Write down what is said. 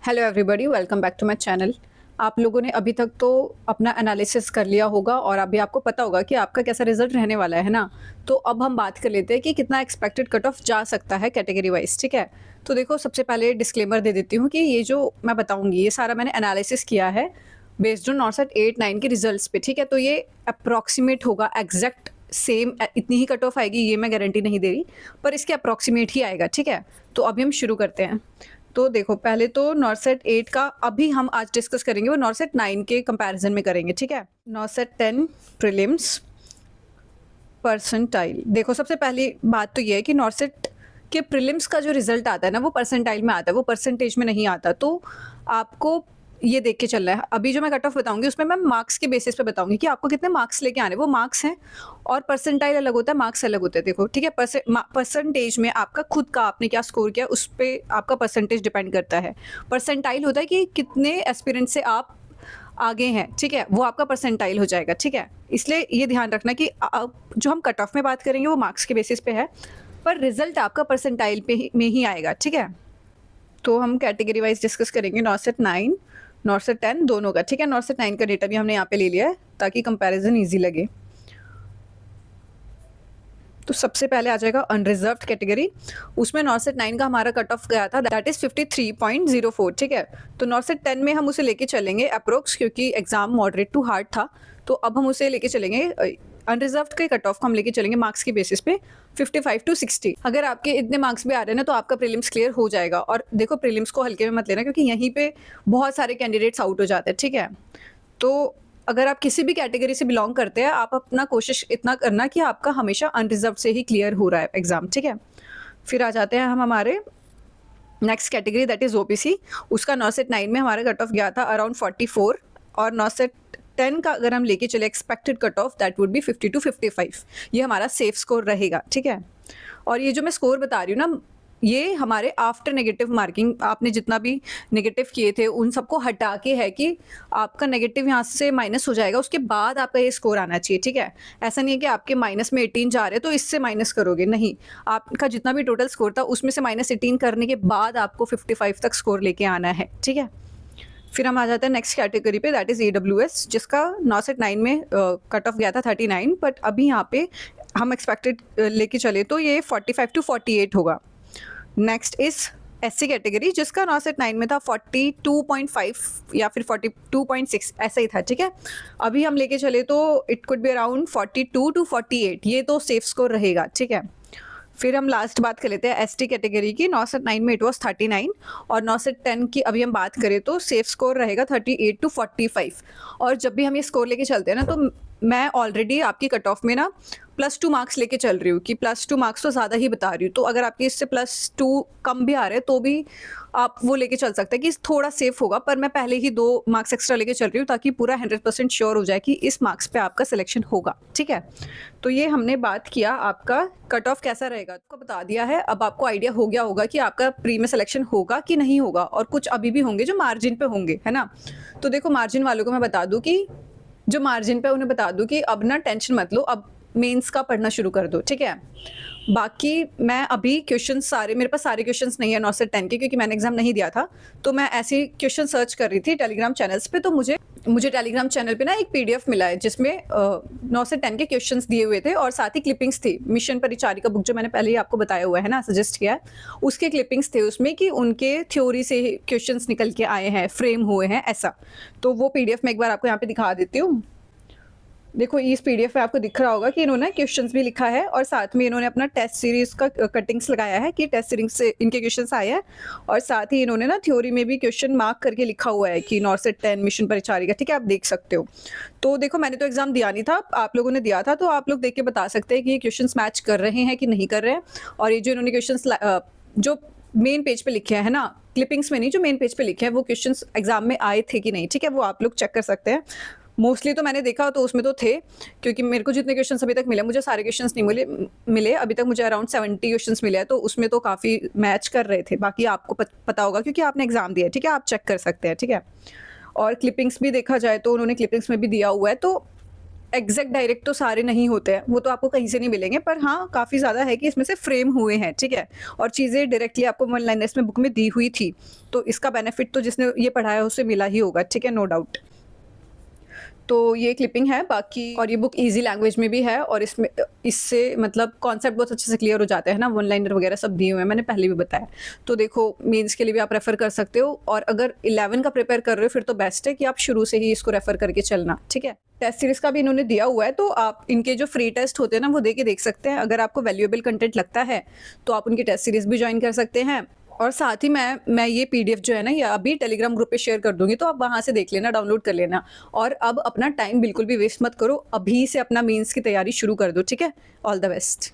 Hello everybody, welcome back to my channel. आप लोगों ने अभी तक तो अपना एनालिसिस कर लिया होगा और अभी आपको पता होगा कि आपका कैसा रिजल्ट रहने वाला है ना। तो अब हम बात कर लेते हैं कि कितना एक्सपेक्टेड कट ऑफ जा सकता है कैटेगरी वाइज। ठीक है, तो देखो सबसे पहले डिस्क्लेमर दे देती हूँ कि ये जो मैं बताऊँगी ये सारा मैंने एनालिसिस किया है बेस्ड ऑन नॉर्सेट 8-9 के रिजल्ट्स पे। ठीक है, तो ये अप्रॉक्सीमेट होगा, एग्जैक्ट सेम इतनी ही कट ऑफ आएगी ये मैं गारंटी नहीं दे रही, पर इसके अप्रॉक्सीमेट ही आएगा। ठीक है, तो अभी हम शुरू करते हैं। तो देखो पहले तो नॉर्सेट 8 का अभी हम आज डिस्कस करेंगे, वो नॉर्सेट 9 के कंपैरिजन में करेंगे। ठीक है, नॉर्सेट 10 प्रीलिम्स परसेंटाइल। देखो सबसे पहली बात तो ये है कि नॉर्सेट के प्रीलिम्स का जो रिजल्ट आता है ना वो परसेंटाइल में आता है, वो परसेंटेज में नहीं आता। तो आपको ये देख के चलना है। अभी जो मैं कट ऑफ बताऊंगी उसमें मैं मार्क्स के बेसिस पे बताऊंगी कि आपको कितने मार्क्स लेके आने, वो मार्क्स हैं और परसेंटाइल अलग होता है, मार्क्स अलग होते हैं। देखो ठीक है, परसेंटेज में आपका खुद का आपने क्या स्कोर किया उस पर आपका परसेंटेज डिपेंड करता है। परसेंटाइल होता है कि कितने एस्पिरेंट से आप आगे हैं। ठीक है, वो आपका परसेंटाइल हो जाएगा। ठीक है, इसलिए ये ध्यान रखना कि जो हम कट ऑफ में बात करेंगे वो मार्क्स के बेसिस पे है, पर रिजल्ट आपका परसेंटाइल में ही आएगा। ठीक है, तो हम कैटेगरी वाइज डिस्कस करेंगे नॉर्सेट 9 नॉर्सेट 10 दोनों का। ठीक है, नॉर्सेट 9 का डेटा भी हमने यहाँ पे ले लिया है ताकि कंपैरिजन इजी लगे। तो सबसे पहले आ जाएगा अनरिजर्व्ड कैटेगरी। उसमें नॉर्सेट 9 का हमारा कट ऑफ गया था, दैट इज 53.04। ठीक है, तो नॉर्सेट 10 में हम उसे लेके चलेंगे अप्रोक्स, क्योंकि एग्जाम मॉडरेट टू हार्ड था। तो अब हम उसे लेके चलेंगे अनरिजर्व्ड के कट ऑफ को हम लेके चलेंगे मार्क्स के बेसिस पे 55 to 60। अगर आपके इतने मार्क्स भी आ रहे हैं ना तो आपका प्रीलिम्स क्लियर हो जाएगा। और देखो प्रीलिम्स को हल्के में मत लेना, क्योंकि यहीं पे बहुत सारे कैंडिडेट्स आउट हो जाते हैं। ठीक है, तो अगर आप किसी भी कैटेगरी से बिलोंग करते हैं, आप अपना कोशिश इतना करना कि आपका हमेशा अनरिजर्व से ही क्लियर हो रहा है एग्जाम। ठीक है, फिर आ जाते हैं हम हमारे next category, that is OBC. उसका नॉर्सेट 9 में हमारा कट ऑफ गया था अराउंड 44, और नॉर्सेट 10 का अगर हम लेके चले expected cut off that would be 50 to 55। ये हमारा सेफ स्कोर रहेगा। ठीक है, और ये जो मैं स्कोर बता रही हूँ ना, ये हमारे आफ्टर नेगेटिव मार्किंग, आपने जितना भी नेगेटिव किए थे उन सबको हटा के है कि आपका नेगेटिव यहाँ से माइनस हो जाएगा, उसके बाद आपका ये स्कोर आना चाहिए। ठीक है, ऐसा नहीं है कि आपके माइनस में 18 जा रहे हैं तो इससे माइनस करोगे, नहीं। आपका जितना भी टोटल स्कोर था उसमें से -18 करने के बाद आपको 55 तक स्कोर लेके आना है। ठीक है, फिर हम आ जाते हैं नेक्स्ट कैटेगरी पे, दैट इज AWS, जिसका नॉर्सेट 9 में कट ऑफ गया था 39, बट अभी यहाँ पे हम एक्सपेक्टेड लेके चले तो ये 45 to 48 होगा। नेक्स्ट इज SC कैटेगरी, जिसका नॉर्सेट 9 में था 42.5 या फिर 42.6 ऐसा ही था। ठीक है, अभी हम लेके चले तो it could be around 42 to 48, ये तो सेफ स्कोर रहेगा। ठीक है, फिर हम लास्ट बात कर लेते हैं ST कैटेगरी की। नॉर्सेट 9 में इट वॉज 39, और नॉर्सेट 10 की अभी हम बात करें तो सेफ स्कोर रहेगा 38 to 45। और जब भी हम ये स्कोर लेके चलते हैं ना, तो मैं ऑलरेडी आपकी कट ऑफ में ना +2 मार्क्स लेके चल रही हूँ कि +2 मार्क्स तो ज़्यादा ही बता रही हूँ। तो अगर आपके इससे +2 कम भी आ रहे हैं तो भी आप वो लेके चल सकते हैं कि थोड़ा सेफ होगा, पर मैं पहले ही 2 मार्क्स एक्स्ट्रा लेके चल रही हूँ ताकि पूरा 100% श्योर हो जाए कि इस मार्क्स पे आपका सिलेक्शन होगा। ठीक है, तो ये हमने बात किया आपका कट ऑफ कैसा रहेगा, आपको बता दिया है। अब आपको आइडिया हो गया होगा कि आपका प्री में सिलेक्शन होगा कि नहीं होगा, और कुछ अभी भी होंगे जो मार्जिन पे होंगे, है ना। तो देखो मार्जिन वालों को मैं बता दूं कि जो मार्जिन पे उन्हें बता दूं कि अब ना टेंशन मत लो, अब मेंस का पढ़ना शुरू कर दो। ठीक है, बाकी मैं अभी क्वेश्चंस सारे, मेरे पास सारे क्वेश्चंस नहीं है नॉर्सेट 10 के, क्योंकि मैंने एग्जाम नहीं दिया था। तो मैं ऐसे क्वेश्चन सर्च कर रही थी टेलीग्राम चैनल्स पे, तो मुझे टेलीग्राम चैनल पे ना एक PDF मिला है जिसमें नॉर्सेट 10 के क्वेश्चंस दिए हुए थे और साथ ही क्लिपिंग्स थी। मिशन परिचारिका बुक जो मैंने पहले ही आपको बताया हुआ है ना, सजेस्ट किया है, उसके क्लिपिंग्स थे उसमें कि उनके थ्योरी से क्वेश्चंस निकल के आए हैं, फ्रेम हुए हैं ऐसा। तो वो PDF मैं एक बार आपको यहाँ पे दिखा देती हूँ। देखो इस PDF में आपको दिख रहा होगा कि इन्होंने क्वेश्चंस भी लिखा है, और साथ में इन्होंने अपना टेस्ट सीरीज का कटिंग्स लगाया है कि टेस्ट सीरीज से इनके क्वेश्चंस आए हैं, और साथ ही इन्होंने ना थ्योरी में भी क्वेश्चन मार्क करके लिखा हुआ है कि नॉर्सेट 10 मिशन परिचारिका। ठीक है, आप देख सकते हो। तो देखो मैंने तो एग्जाम दिया नहीं था, आप लोगों ने दिया था, तो आप लोग देख के बता सकते हैं कि ये क्वेश्चन मैच कर रहे हैं कि नहीं कर रहे हैं। और ये जो इन्होंने क्वेश्चन जो मेन पेज पे लिखे हैं ना, क्लिपिंग्स में नहीं, जो मेन पेज पे लिखे हैं वो क्वेश्चंस एग्जाम में आए थे कि नहीं। ठीक है, वो आप लोग चेक कर सकते हैं। मोस्टली तो मैंने देखा तो उसमें तो थे, क्योंकि मेरे को जितने क्वेश्चंस अभी तक मिले, मुझे सारे क्वेश्चंस नहीं मिले अभी तक, मुझे अराउंड 70 क्वेश्चंस मिले हैं, तो उसमें तो काफ़ी मैच कर रहे थे। बाकी आपको पता होगा क्योंकि आपने एग्जाम दिया है। ठीक है, आप चेक कर सकते हैं। ठीक है, और क्लिपिंग्स भी देखा जाए तो उन्होंने क्लिपिंग्स में भी दिया हुआ है, तो एग्जैक्ट डायरेक्ट तो सारे नहीं होते हैं, वो तो आपको कहीं से नहीं मिलेंगे, पर हाँ काफ़ी ज़्यादा है कि इसमें से फ्रेम हुए हैं, ठीक है, और चीज़ें डायरेक्टली आपको वन लाइनर्स में बुक में दी हुई थी, तो इसका बेनिफिट तो जिसने ये पढ़ाया है उसे मिला ही होगा, ठीक है, नो डाउट। तो ये क्लिपिंग है बाकी, और ये बुक इजी लैंग्वेज में भी है, और इसमें इससे मतलब कॉन्सेप्ट बहुत अच्छे से क्लियर हो जाते हैं ना, वन लाइनर वगैरह सब दिए हुए हैं, मैंने पहले भी बताया। तो देखो मेंस के लिए भी आप रेफर कर सकते हो, और अगर 11 का प्रिपेयर कर रहे हो फिर तो बेस्ट है कि आप शुरू से ही इसको रेफर करके चलना, ठीक है। टेस्ट सीरीज का भी इन्होंने दिया हुआ है, तो आप इनके जो फ्री टेस्ट होते हैं ना वो दे के देख सकते हैं। अगर आपको वैल्यूएबल कंटेंट लगता है तो आप उनकी टेस्ट सीरीज भी ज्वाइन कर सकते हैं, और साथ ही मैं ये पीडीएफ जो है ना ये अभी टेलीग्राम ग्रुप पे शेयर कर दूंगी, तो आप वहां से देख लेना, डाउनलोड कर लेना। और अब अपना टाइम बिल्कुल भी वेस्ट मत करो, अभी से अपना मेंस की तैयारी शुरू कर दो, ठीक है। All the best.